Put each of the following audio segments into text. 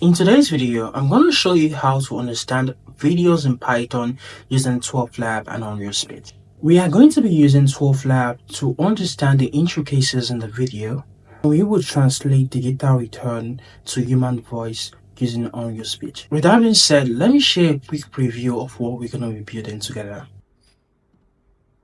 In today's video, I'm going to show you how to understand videos in Python using 12lab and Unreal Speech. We are going to be using 12lab to understand the intricacies in the video, and we will translate the data return to human voice using Unreal Speech. With that being said, let me share a quick preview of what we're going to be building together.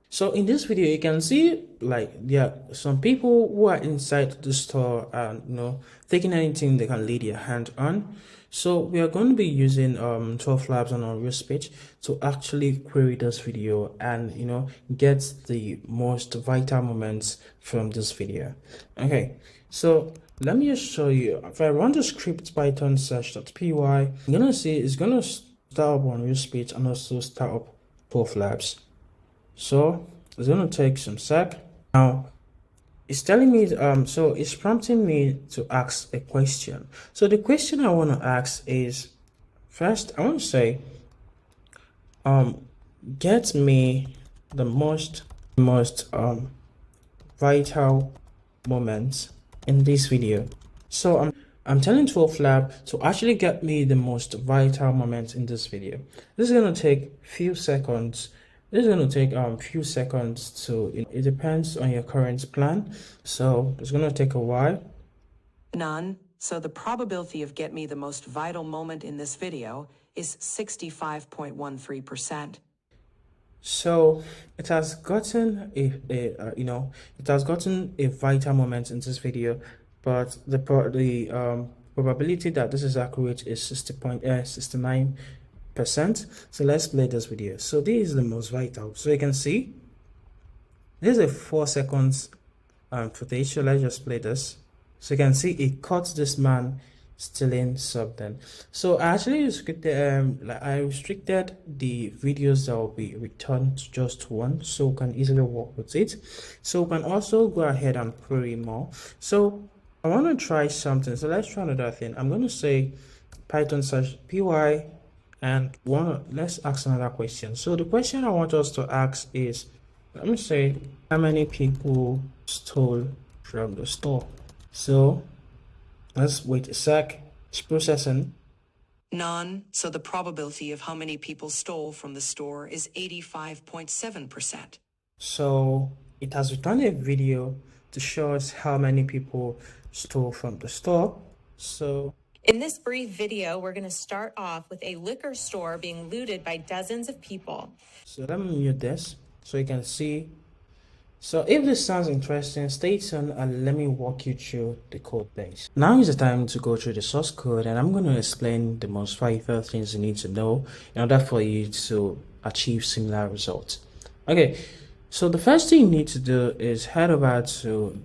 So in this video, you can see like there are some people who are inside the store and taking anything they can lay their hand on. So we are going to be using 12labs on Unreal Speech to actually query this video and get the most vital moments from this video. Okay, so let me just show you. If I run the script python search.py, you're gonna see it's gonna start up Unreal Speech and also start up 12labs. So it's gonna take some sec. Now it's telling me so it's prompting me to ask a question. So the question I want to ask is, first I want to say get me the most vital moments in this video. So I'm telling 12lab to actually get me the most vital moments in this video. This is gonna take few seconds. This is going to take a few seconds to, it depends on your current plan. So it's going to take a while. None. So the probability of get me the most vital moment in this video is 65.13%. So it has gotten it has gotten a vital moment in this video, but the probability that this is accurate is 69%. So let's play this video. So this is the most vital. So you can see this is a 4 seconds footage. So let's just play this. So you can see it cuts this man stealing something. So I actually restricted I restricted the videos that will be returned to just one, so we can easily work with it. So we can also go ahead and query more. So I want to try something. So let's try another thing. I'm going to say python search py. And let's ask another question. So the question I want us to ask is, let me say, how many people stole from the store? So let's wait a sec. It's processing. None. So the probability of how many people stole from the store is 85.7%. So it has returned a video to show us how many people stole from the store. So in this brief video, we're going to start off with a liquor store being looted by dozens of people. So let me mute this so you can see. So if this sounds interesting, stay tuned and let me walk you through the code base. Now is the time to go through the source code, and I'm going to explain the most vital things you need to know in order for you to achieve similar results. Okay, so the first thing you need to do is head over to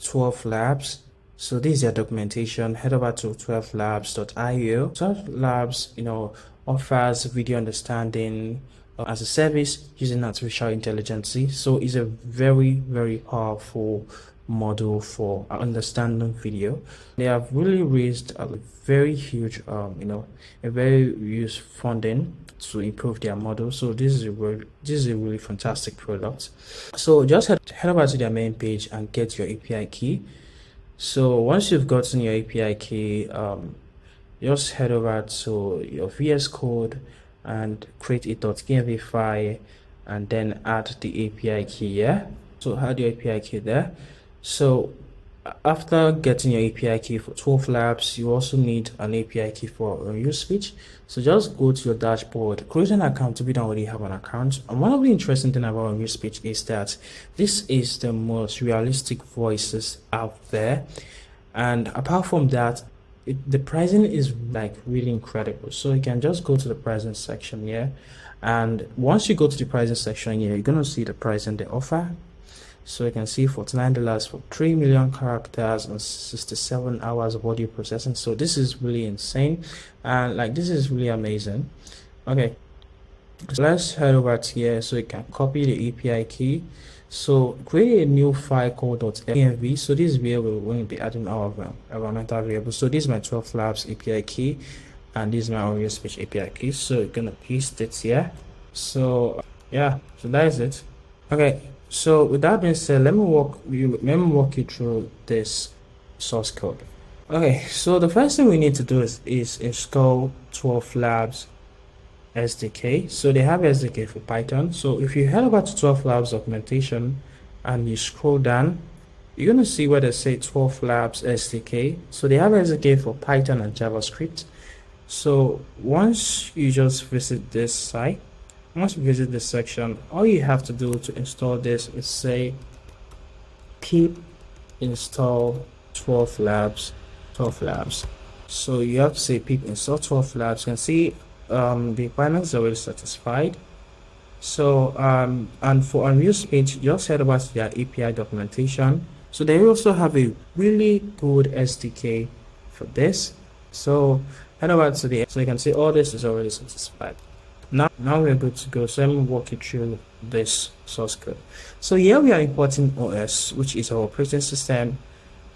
12labs. So this is their documentation. Head over to 12labs.io. 12labs, offers video understanding as a service using artificial intelligence. So it's a very, very powerful model for understanding video. They have really raised a very huge, a very huge funding to improve their model. So this is a really fantastic product. So just head over to their main page and get your API key. So once you've gotten your API key, just head over to your VS Code and create a .env file and then add the API key here. So add your API key there. So after getting your API key for 12labs, you also need an API key for Unreal Speech. So just go to your dashboard, create an account if you don't already have an account. And one of the interesting things about Unreal Speech is that this is the most realistic voices out there. And apart from that, the pricing is like really incredible. So you can just go to the pricing section here. And once you go to the pricing section here, you're going to see the pricing they offer. So you can see $49 for 3 million characters and 67 hours of audio processing. So this is really insane, and like this is really amazing. Okay, so let's head over to here so you can copy the API key. So create a new file called .env. So this is where we're going to be adding our environmental variables. So this is my 12labs API key, and this is my Unreal Speech API key. So you're gonna paste it here. So yeah, so that is it. Okay. So with that being said, let me walk you through this source code. Okay, so the first thing we need to do is install 12 Labs SDK. So they have SDK for Python. So if you head over to 12 Labs documentation and you scroll down, you're going to see where they say 12 Labs SDK. So they have SDK for Python and JavaScript. So once you just visit this site, once you visit this section, all you have to do to install this is say pip install 12 labs. So you have to say pip install 12 labs. You can see the requirements are already satisfied. So and for unused page, just head over to their API documentation. So they also have a really good SDK for this. So head over to the, so you can see all this is already satisfied. Now we're good to go. So let me walk you through this source code. So here we are importing OS, which is our operating system,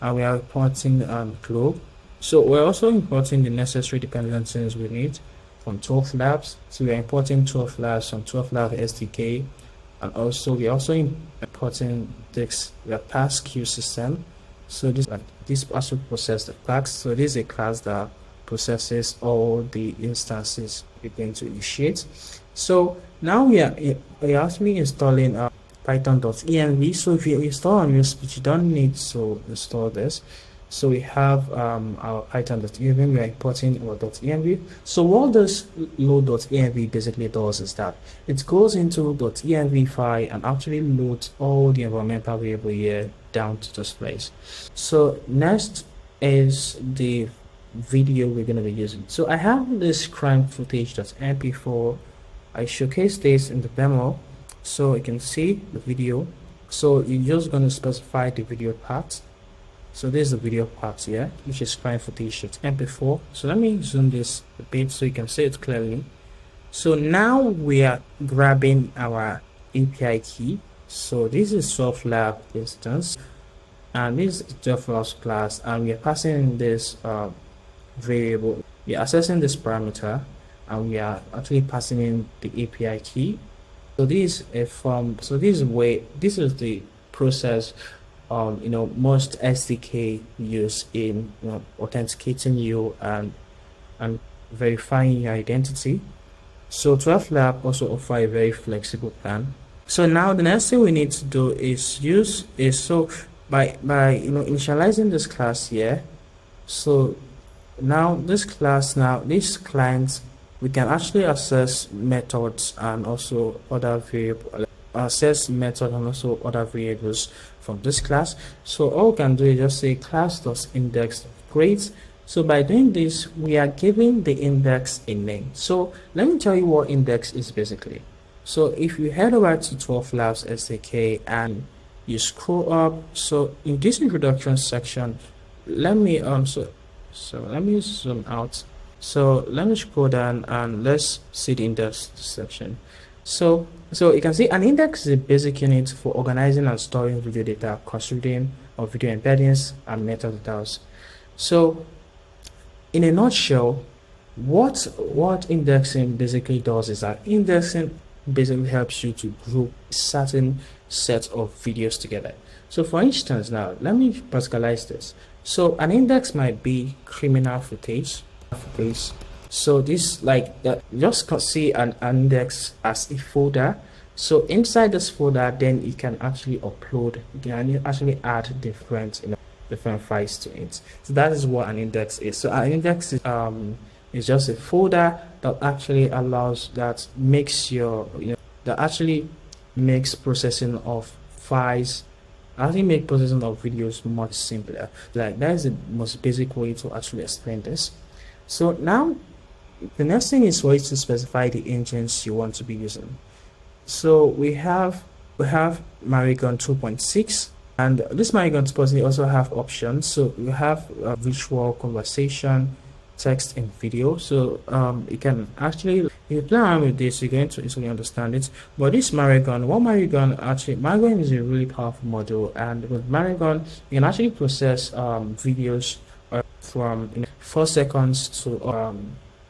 and we are importing Globe. So we're also importing the necessary dependencies we need from 12 Labs. So we are importing 12 Labs from 12 Labs SDK, and also we are also importing this Pass queue system. So this also processes the packs. So this is a class that processes all the instances we're going to initiate. So now we are actually installing python.env. So if you install on your speech, you don't need to install this. So we have our python.env. We are importing our .env. So what this load.env basically does is that it goes into .env file and actually loads all the environmental variable here down to this place. So next is the video we're going to be using. So I have this crime footage.mp4. I showcase this in the demo so you can see the video. So you're just going to specify the video part. So this is the video part here, which is crime footage.mp4. So let me zoom this a bit so you can see it clearly. So now we are grabbing our API key. So this is 12 lab instance, and this is 12 labs class, and we are passing this variable. We are accessing this parameter, and we are actually passing in the API key. So this is a form. So this is the process most SDK use in authenticating you and verifying your identity. So 12 Lab also offer a very flexible plan. So now the next thing we need to do is by initializing this class here. So now this client, we can actually access methods and also other variables from this class. So all we can do is just say class.index.create. So by doing this, we are giving the index a name. So let me tell you what index is basically. So if you head over to 12 Labs SDK and you scroll up, so in this introduction section, let me let me zoom out. So let me scroll down and let's see the index section. So you can see an index is a basic unit for organizing and storing video data, considering of video embeddings and metadata. So in a nutshell, what indexing basically does is that indexing basically helps you to group a certain set of videos together. So for instance, now let me particularize this. So an index might be criminal footage. So this just see an index as a folder. So inside this folder, then you can actually upload, you can actually add different files to it. So that is what an index is. So an index is just a folder that actually allows, that makes that actually makes processing of files, processing of videos much simpler. Like that is the most basic way to actually explain this. So now the next thing is for you to specify the engines you want to be using. So we have Maregon 2.6, and this Maregon 2.6 also have options. So you have visual, conversation, text, and video. So you can actually, if you play around with this, you're going to easily understand it. But this Maregon is a really powerful model, and with Maregon you can actually process videos from 4 seconds to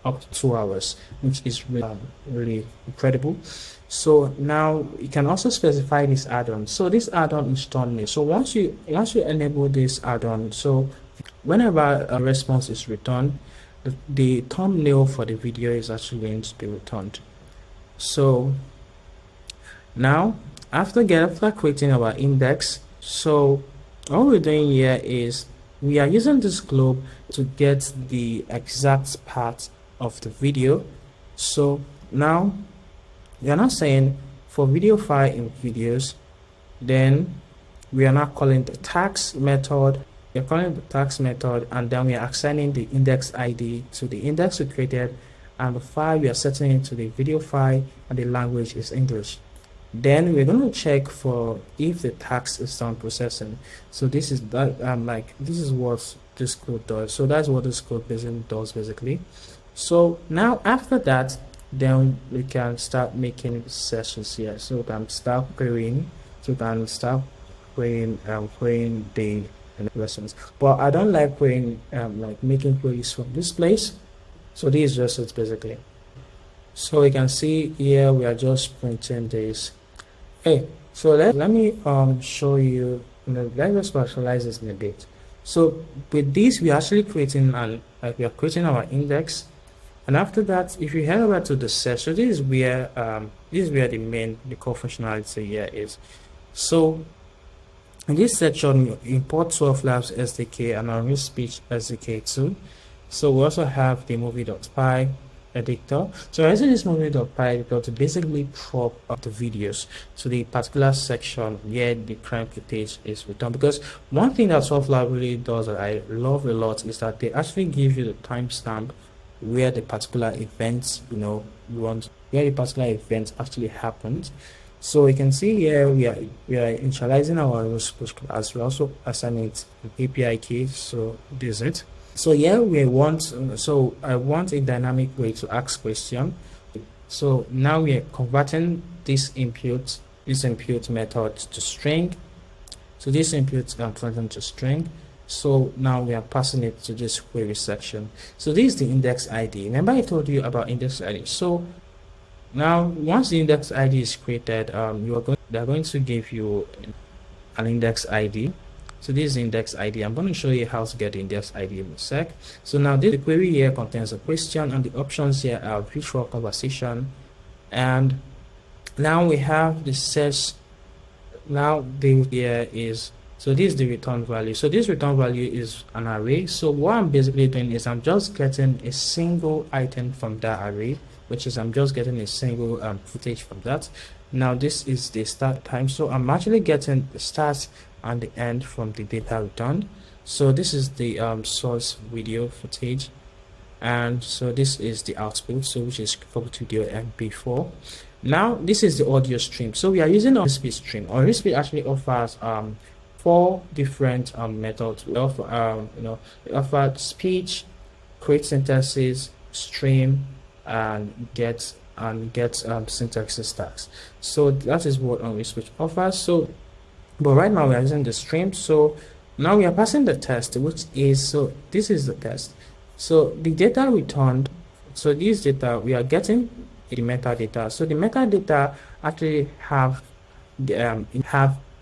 up to 2 hours, which is really incredible. So now you can also specify this add-on. So this add-on is Stormy. So once you enable this add-on, so whenever a response is returned, the thumbnail for the video is actually going to be returned. So now after creating our index, so all we're doing here is we are using this globe to get the exact part of the video. So now we are not saying for video file in videos, then we are not calling the tags method. We're calling the tags method, and then we are assigning the index ID to the index we created, and the file we are setting it to the video file, and the language is English. Then we're going to check for if the tags is done processing. So this is that this is what this code does. So that's what this code basically. So now after that, then we can start making sessions here. So we can start querying. So we can start querying the lessons. But I don't like querying making queries from this place. So this is just it basically. So we can see here we are just printing this. Okay, so let me show you, let's visualize this in a bit. So with this, we're actually creating we are creating our index, and after that, if you head over to the search, so this is where the core functionality here is. So in this section, you import 12 Labs SDK and our Speech SDK too. So we also have the movie.py editor. So using this movie.py editor to basically crop up the videos to the particular section where the crime footage is returned. Because one thing that 12 Labs really does that I love a lot is that they actually give you the timestamp where the particular events, where the particular event actually happened. So you can see here we are initializing our push class. We're also assigning it an API key. So this is it. So here I want a dynamic way to ask question. So now we are converting this input method to string. So this input converting to string. So now we are passing it to this query section. So this is the index ID. Remember I told you about index ID. So now once the index ID is created, they're going to give you an index ID. So this is the index ID. I'm going to show you how to get the index ID in a sec. So now the query here contains a question, and the options here are virtual conversation. And now we have the search. Now so this is the return value. So this return value is an array. So what I'm basically doing is I'm just getting a single item from that array, which is I'm just getting a single footage from that. Now this is the start time. So I'm actually getting the start and the end from the data returned. So this is the source video footage, and so this is the output, so which is Corporate Video MP4. Now this is the audio stream. So we are using OnRealSpeech stream. OnRealSpeech actually offers 4 different methods. We offer we offer speech, create synthesis, stream, and get syntax stacks. So that is what OnRealSpeech offers. So but right now we are using the stream. So now we are passing the test, which is, so this is the test. So the data returned, so this data we are getting the metadata. So the metadata actually have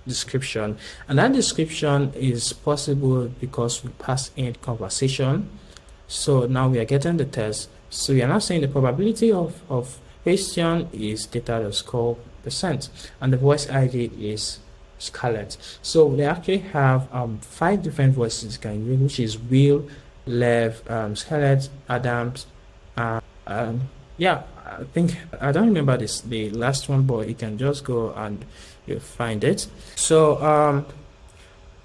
description, and that description is possible because we pass in conversation. So now we are getting the test. So we are now saying the probability of question is data_%, and the voice ID is Scarlett. So they actually have 5 different voices you can use, which is Will, Lev, Scarlett, Adams, yeah, I think I don't remember the last one, but you can just go and you'll find it. So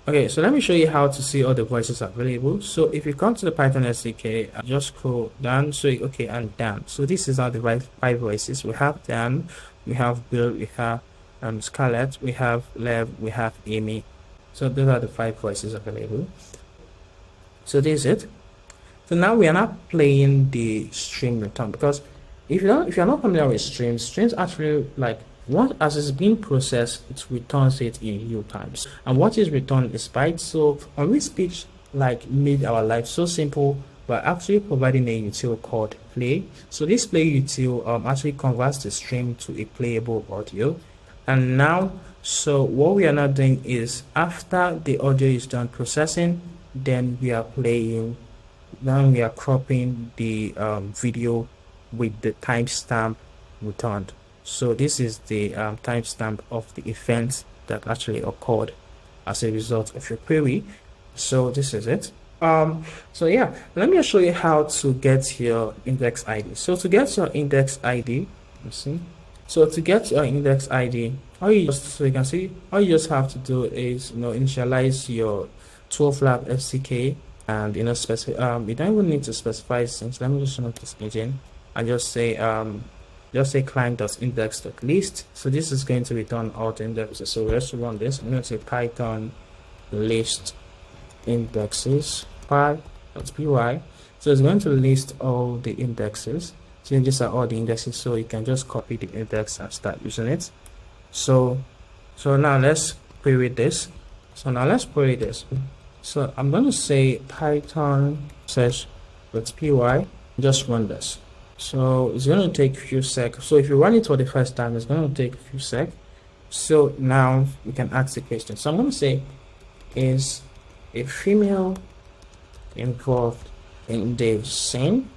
okay, so let me show you how to see all the voices available. So if you come to the Python SDK, just scroll down. So okay, and Dan. So this is all the 5 voices. We have Dan, we have Bill, we have Scarlett, we have Lev, we have Amy. So those are the 5 voices available. So this is it. So now we are not playing the stream return, because if you're not familiar with streams actually, like, once as it's being processed, it returns it in real time. And what is returned is bytes. So OnRealSpeech made our life so simple by actually providing a util called play. So this play util actually converts the stream to a playable audio. And now, so what we are now doing is, after the audio is done processing, then we are playing, then we are cropping the video with the timestamp returned. So this is the timestamp of the event that actually occurred as a result of your query. So this is it. So yeah, let me show you how to get your index ID. So to get your index ID, you see, so to get your index ID, all you just have to do is, initialize your 12-lab FCK, and specify, you don't even need to specify things. Let me just note this again and just say client.index.list. So this is going to return all the indexes. So let's run this. I'm going to say python list indexes py. So it's going to list all the indexes. So these are all the indexes, so you can just copy the index and start using it. So now let's query this. So I'm going to say python search with py, just run this. So it's going to take a few seconds. So if you run it for the first time, it's going to take a few seconds. So now we can ask the question. So I'm going to say, is a female involved in the scene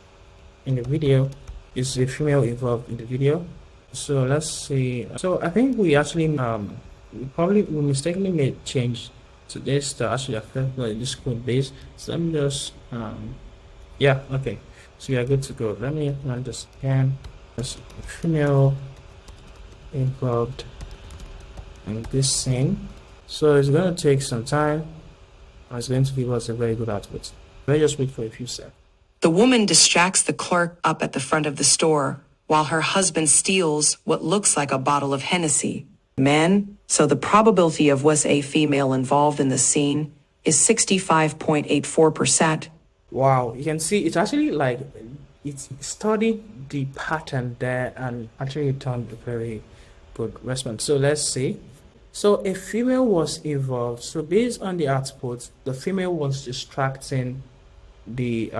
in the video? Is a female involved in the video? So let's see. So I think we actually we mistakenly made change to this to actually affect this code base. So let me just yeah, okay, so we are good to go. Let me run this again. There's a female involved in this scene. So it's going to take some time. It's going to give us a very good output. Let's just wait for a few seconds. The woman distracts the clerk up at the front of the store while her husband steals what looks like a bottle of Hennessy. Men, so the probability of was a female involved in the scene is 65.84%. Wow, you can see it's actually like it studied the pattern there and actually returned a very good response. So let's see. So a female was involved. So based on the output, the female was distracting the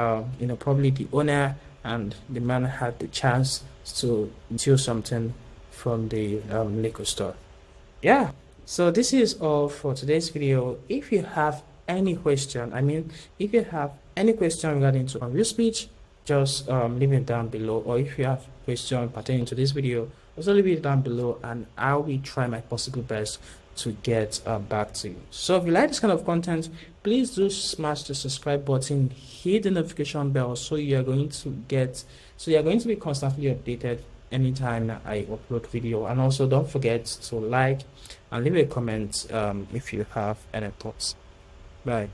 probably the owner, and the man had the chance to steal something from the liquor store. Yeah, so this is all for today's video. If you have any question, if you have any question regarding to Unreal Speech, just leave it down below. Or if you have question pertaining to this video, also leave it down below, and I will try my possible best to get back to you. So if you like this kind of content, please do smash the subscribe button, hit the notification bell, so you are going to be constantly updated anytime I upload video. And also don't forget to like and leave a comment if you have any thoughts. Bye.